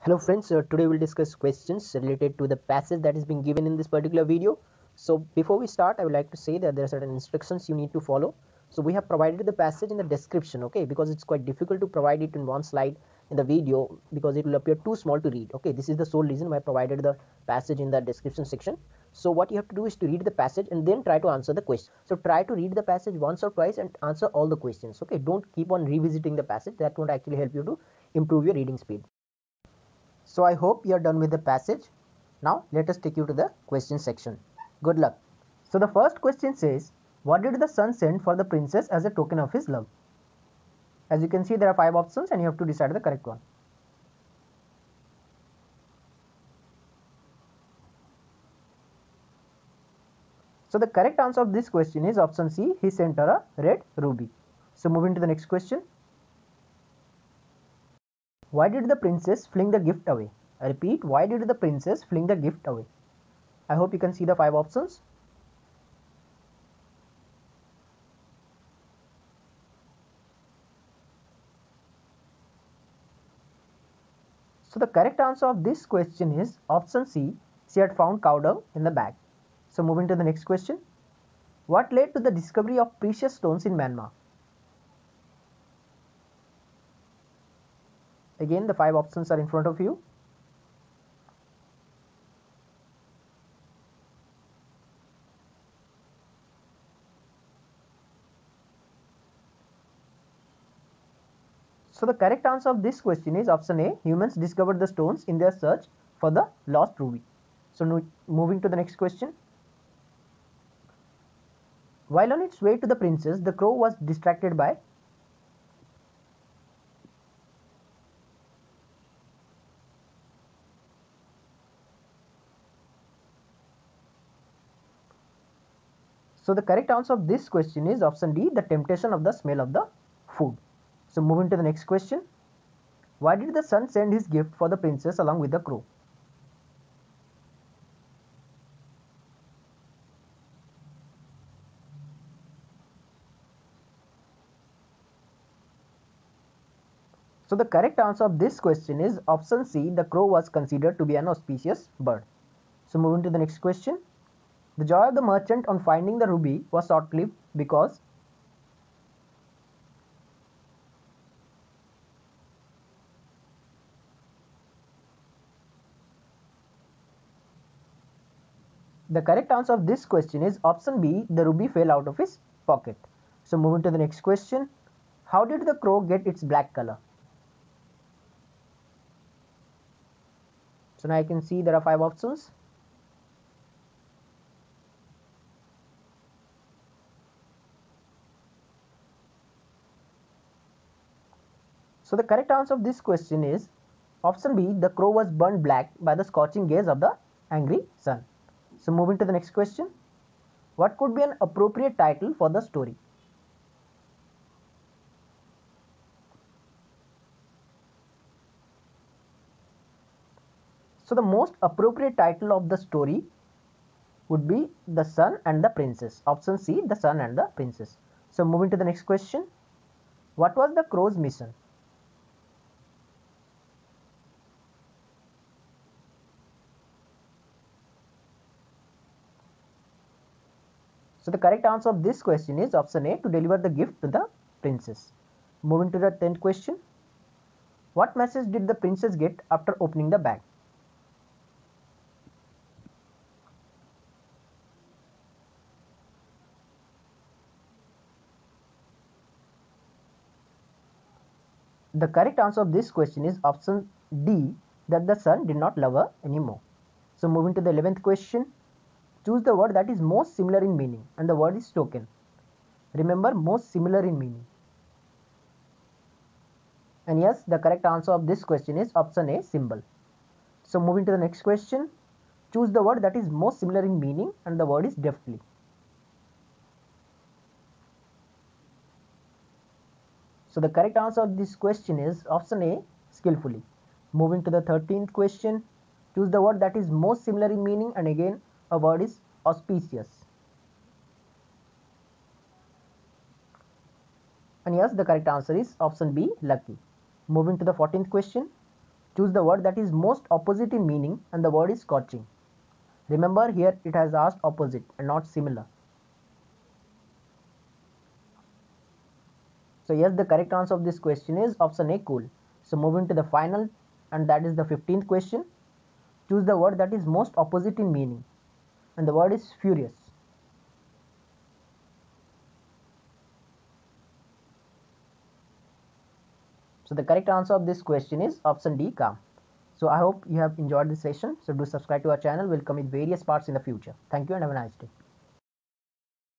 Hello friends, today we'll discuss questions related to the passage that is being given in this particular video. So before we start, I would like to say that there are certain instructions you need to follow. So we have provided the passage in the description, okay, because it's quite difficult to provide it in one slide in the video because it will appear too small to read. Okay, this is the sole reason why I provided the passage in the description section. So what you have to do is to read the passage and then try to answer the question. So try to read the passage once or twice and answer all the questions. Okay, don't keep on revisiting the passage. That won't actually help you to improve your reading speed. So I hope you are done with the passage. Now let us take you to the question section. Good luck. So the first question says, what did the son send for the princess as a token of his love? As you can see, there are 5 options and you have to decide the correct one. So the correct answer of this question is option C. He sent her a red ruby. So moving to the next question. Why did the princess fling the gift away? I repeat, why did the princess fling the gift away? I hope you can see the 5 options. So the correct answer of this question is option C. She had found cow dung in the bag. So moving to the next question. What led to the discovery of precious stones in Myanmar? Again, the 5 options are in front of you. So the correct answer of this question is option A. Humans discovered the stones in their search for the lost ruby. So moving to the next question. While on its way to the princess, the crow was distracted by. So the correct answer of this question is option D. The temptation of the smell of the food. So moving to the next question. Why did the son send his gift for the princess along with the crow? So the correct answer of this question is option C. The crow was considered to be an auspicious bird. So moving to the next question. The joy of the merchant on finding the ruby was short-lived because. The correct answer of this question is option B. The ruby fell out of his pocket. So moving to the next question. How did the crow get its black color? So now I can see there are 5 options. So the correct answer of this question is option B. The crow was burned black by the scorching gaze of the angry sun. So moving to the next question. What could be an appropriate title for the story? So the most appropriate title of the story would be The Sun and the Princess. Option C, The Sun and the Princess. So moving to the next question. What was the crow's mission? So the correct answer of this question is option A, to deliver the gift to the princess. Moving to the 10th question. What message did the princess get after opening the bag? The correct answer of this question is option D, that the son did not love her anymore. So moving to the 11th question. Choose the word that is most similar in meaning, and the word is token. Remember, most similar in meaning. And yes, the correct answer of this question is option A, symbol. So moving to the next question. Choose the word that is most similar in meaning, and the word is deftly. So the correct answer of this question is option A, skillfully. Moving to the 13th question. Choose the word that is most similar in meaning, and again a word is auspicious. And yes, the correct answer is option B, lucky. Moving to the 14th question. Choose the word that is most opposite in meaning, and the word is scorching. Remember, here it has asked opposite and not similar. So yes, the correct answer of this question is option A, cool. So moving to the final, and that is the 15th question. Choose the word that is most opposite in meaning, and the word is furious. So the correct answer of this question is option D, calm. So I hope you have enjoyed this session. So do subscribe to our channel. We'll come with various parts in the future. Thank you and have a nice day.